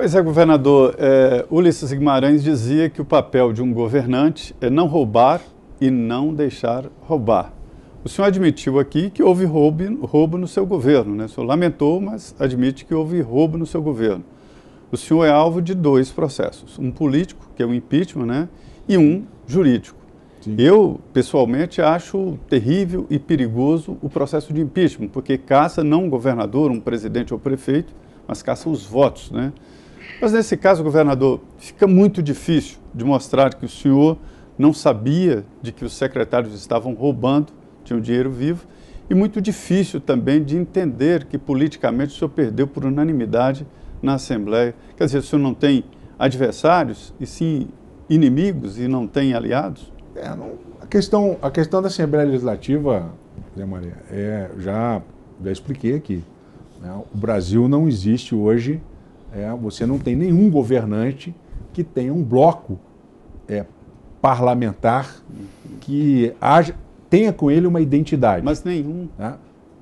Pois é, governador, Ulisses Guimarães dizia que o papel de um governante é não roubar e não deixar roubar. O senhor admitiu aqui que houve roubo no seu governo, né? O senhor lamentou, mas admite que houve roubo no seu governo. O senhor é alvo de 2 processos, um político, que é o impeachment, né? E um jurídico. Sim. Eu, pessoalmente, acho terrível e perigoso o processo de impeachment, porque caça não um governador, um presidente ou prefeito, mas caça os votos, né? Mas nesse caso, governador, fica muito difícil de mostrar que o senhor não sabia de que os secretários estavam roubando, tinham dinheiro vivo, e muito difícil também de entender que politicamente o senhor perdeu por unanimidade na Assembleia. Quer dizer, o senhor não tem adversários, e sim inimigos, e não tem aliados? A questão da Assembleia Legislativa, Zé Maria, já expliquei aqui. Né? O Brasil não existe hoje, você não tem nenhum governante que tenha um bloco parlamentar que tenha com ele uma identidade. Mas nenhum. Né?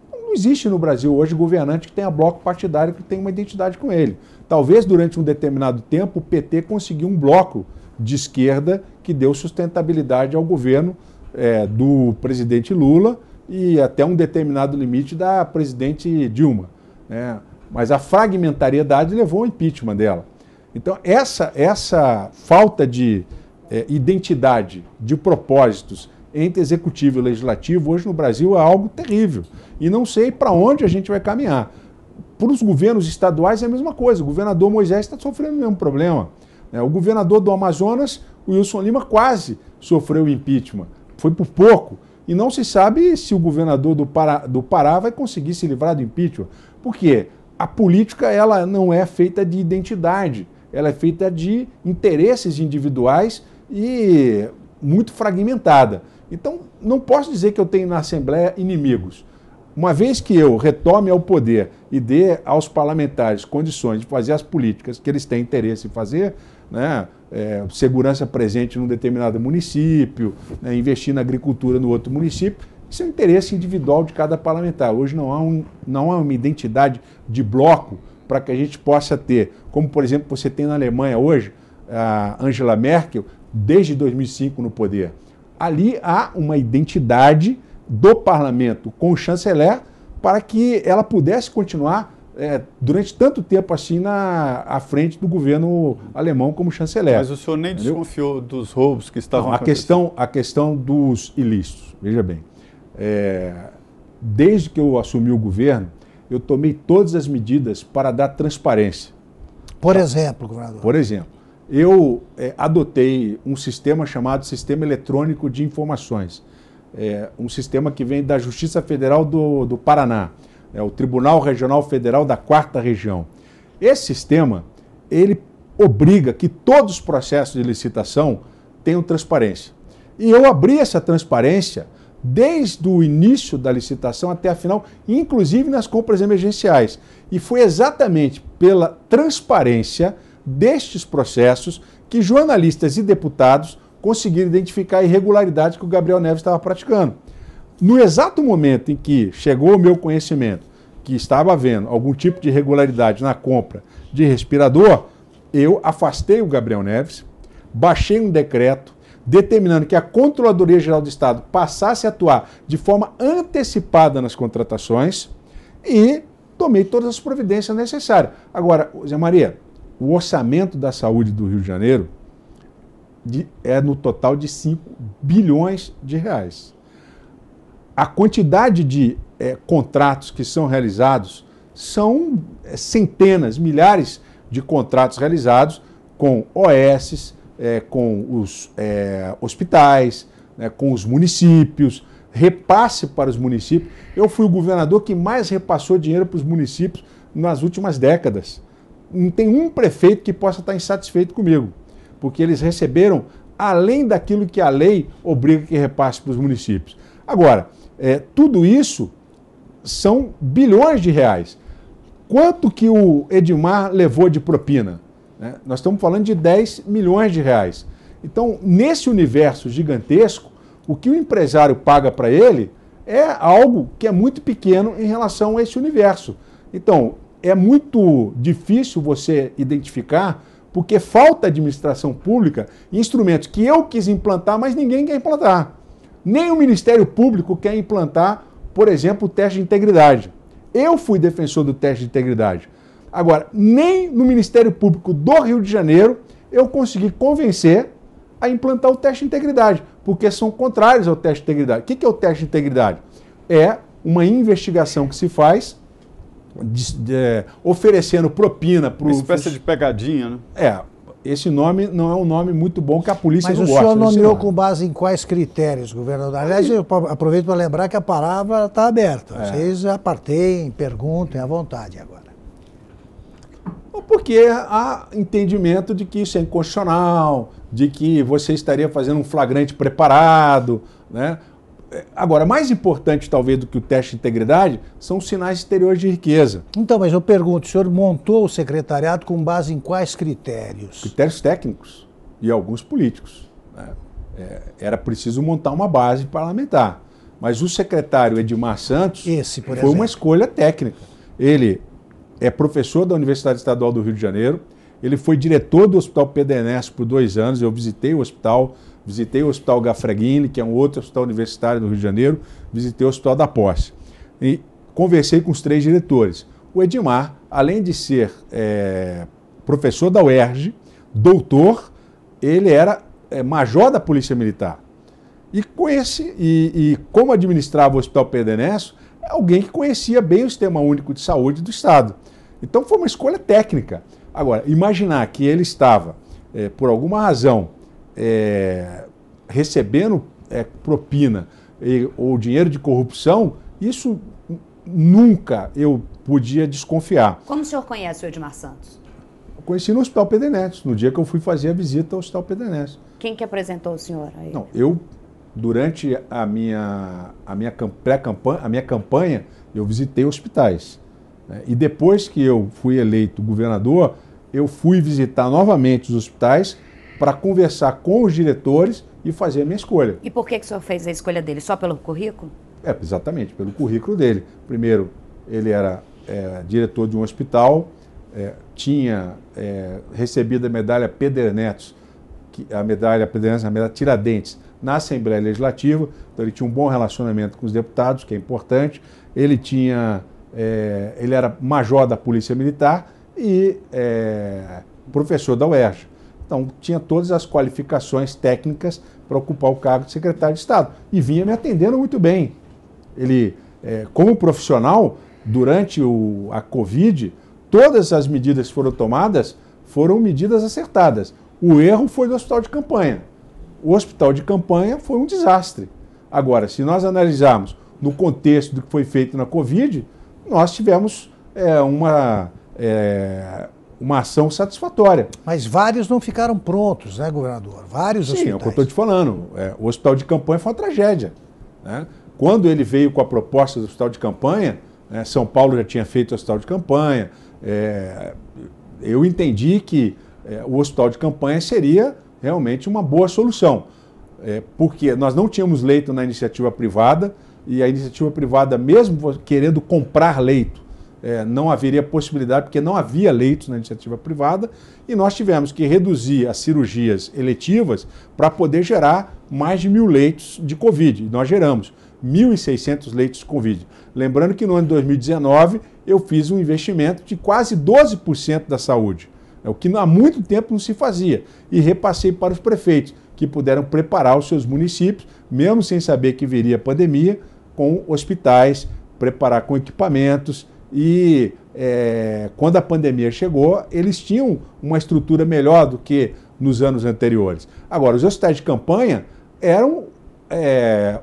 Não existe no Brasil hoje governante que tenha bloco partidário que tenha uma identidade com ele. Talvez durante um determinado tempo o PT conseguiu um bloco de esquerda que deu sustentabilidade ao governo do presidente Lula e até um determinado limite da presidente Dilma. Né? Mas a fragmentariedade levou ao impeachment dela. Então, essa falta de identidade, de propósitos entre executivo e legislativo, hoje no Brasil é algo terrível. E não sei para onde a gente vai caminhar. Para os governos estaduais é a mesma coisa. O governador Moisés está sofrendo o mesmo problema. O governador do Amazonas, o Wilson Lima, quase sofreu impeachment. Foi por pouco. E não se sabe se o governador do Pará vai conseguir se livrar do impeachment. Por quê? A política ela não é feita de identidade. Ela é feita de interesses individuais e muito fragmentada. Então, não posso dizer que eu tenho na Assembleia inimigos. Uma vez que eu retome ao poder e dê aos parlamentares condições de fazer as políticas que eles têm interesse em fazer, né, segurança presente num determinado município, né, investir na agricultura no outro município, isso é um interesse individual de cada parlamentar. Hoje não há uma identidade de bloco para que a gente possa ter, como por exemplo você tem na Alemanha hoje, a Angela Merkel, desde 2005 no poder. Ali há uma identidade do parlamento com o chanceler para que ela pudesse continuar durante tanto tempo assim à frente do governo alemão como chanceler. Mas o senhor nem desconfiou dos roubos que estavam acontecendo? A questão dos ilícitos, veja bem, desde que eu assumi o governo, eu tomei todas as medidas para dar transparência. Por exemplo, governador? Por exemplo, eu adotei um sistema chamado Sistema Eletrônico de Informações, um sistema que vem da Justiça Federal do Paraná, o Tribunal Regional Federal da 4ª Região. Esse sistema, ele obriga que todos os processos de licitação tenham transparência. E eu abri essa transparência desde o início da licitação até a final, inclusive nas compras emergenciais. E foi exatamente pela transparência destes processos que jornalistas e deputados conseguiram identificar a irregularidade que o Gabriel Neves estava praticando. No exato momento em que chegou ao meu conhecimento que estava havendo algum tipo de irregularidade na compra de respirador, eu afastei o Gabriel Neves, baixei um decreto determinando que a Controladoria Geral do Estado passasse a atuar de forma antecipada nas contratações e tomei todas as providências necessárias. Agora, Zé Maria, o orçamento da saúde do Rio de Janeiro é no total de 5 bilhões de reais. A quantidade de contratos que são realizados são centenas, milhares de contratos realizados com OS, com os hospitais, com os municípios, repasse para os municípios. Eu fui o governador que mais repassou dinheiro para os municípios nas últimas décadas. Não tem um prefeito que possa estar insatisfeito comigo, porque eles receberam além daquilo que a lei obriga que repasse para os municípios. Agora, tudo isso são bilhões de reais. Quanto que o Edmar levou de propina? Nós estamos falando de 10 milhões de reais. Então, nesse universo gigantesco, o que o empresário paga para ele é algo que é muito pequeno em relação a esse universo. Então, é muito difícil você identificar, porque falta administração pública instrumentos que eu quis implantar, mas ninguém quer implantar. Nem o Ministério Público quer implantar, por exemplo, o teste de integridade. Eu fui defensor do teste de integridade. Agora, nem no Ministério Público do Rio de Janeiro eu consegui convencer a implantar o teste de integridade, porque são contrários ao teste de integridade. O que é o teste de integridade? É uma investigação que se faz oferecendo propina para uma espécie de pegadinha, né? Esse nome não é um nome muito bom que a polícia não gosta. Mas o senhor nomeou com base em quais critérios, governador? Aliás, eu aproveito para lembrar que a palavra está aberta. Vocês aparteiem, perguntem à vontade agora. Porque há entendimento de que isso é inconstitucional, de que você estaria fazendo um flagrante preparado, né? Agora, mais importante talvez do que o teste de integridade são os sinais exteriores de riqueza. Então, mas eu pergunto, o senhor montou o secretariado com base em quais critérios? Critérios técnicos e alguns políticos, né? Era preciso montar uma base parlamentar. Mas o secretário Edmar Santos foi uma escolha técnica. Ele é professor da Universidade Estadual do Rio de Janeiro, ele foi diretor do Hospital Pedro Ernesto por 2 anos, eu visitei o Hospital Gafreguini, que é um outro hospital universitário do Rio de Janeiro, visitei o Hospital da Posse. E conversei com os 3 diretores. O Edmar, além de ser professor da UERJ, doutor, ele era major da Polícia Militar. E como administrava o Hospital Pedro Ernesto, é alguém que conhecia bem o Sistema Único de Saúde do Estado. Então foi uma escolha técnica. Agora, imaginar que ele estava, por alguma razão, recebendo propina ou dinheiro de corrupção, isso nunca eu podia desconfiar. Como o senhor conhece o Edmar Santos? Eu conheci no Hospital Pedro Ernesto, no dia que eu fui fazer a visita ao Hospital Pedro Ernesto. Quem que apresentou o senhor a ele? Não, durante a minha campanha, eu visitei hospitais. Né? E depois que eu fui eleito governador, eu fui visitar novamente os hospitais para conversar com os diretores e fazer a minha escolha. E por que o senhor fez a escolha dele? Só pelo currículo? Exatamente, pelo currículo dele. Primeiro, ele era diretor de um hospital, tinha recebido a medalha Pedro Ernesto, a medalha Tiradentes, na Assembleia Legislativa, então ele tinha um bom relacionamento com os deputados, que é importante. Ele era major da Polícia Militar e professor da UERJ. Então, tinha todas as qualificações técnicas para ocupar o cargo de secretário de Estado. E vinha me atendendo muito bem. Ele, como profissional, durante a Covid, todas as medidas que foram tomadas foram medidas acertadas. O erro foi do hospital de campanha. O hospital de campanha foi um desastre. Agora, se nós analisarmos no contexto do que foi feito na Covid, nós tivemos uma ação satisfatória. Mas vários não ficaram prontos, né, governador? Vários hospitais. Sim, é o que eu estou te falando. O hospital de campanha foi uma tragédia. Né? Quando ele veio com a proposta do hospital de campanha, São Paulo já tinha feito o hospital de campanha, eu entendi que o hospital de campanha seria realmente uma boa solução. Porque nós não tínhamos leito na iniciativa privada, e a iniciativa privada, mesmo querendo comprar leito, não haveria possibilidade, porque não havia leitos na iniciativa privada, e nós tivemos que reduzir as cirurgias eletivas para poder gerar mais de 1.000 leitos de Covid. E nós geramos 1.600 leitos de Covid. Lembrando que no ano de 2019 eu fiz um investimento de quase 12% da saúde, o que há muito tempo não se fazia, e repassei para os prefeitos, que puderam preparar os seus municípios, mesmo sem saber que viria a pandemia, com hospitais, preparar com equipamentos. E quando a pandemia chegou, eles tinham uma estrutura melhor do que nos anos anteriores. Agora, os hospitais de campanha eram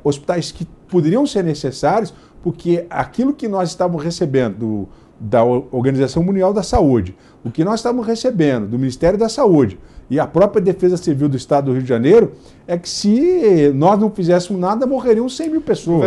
hospitais que poderiam ser necessários, porque aquilo que nós estávamos recebendo da Organização Mundial da Saúde, o que nós estávamos recebendo do Ministério da Saúde e a própria Defesa Civil do Estado do Rio de Janeiro, é que se nós não fizéssemos nada, morreriam 100.000 pessoas.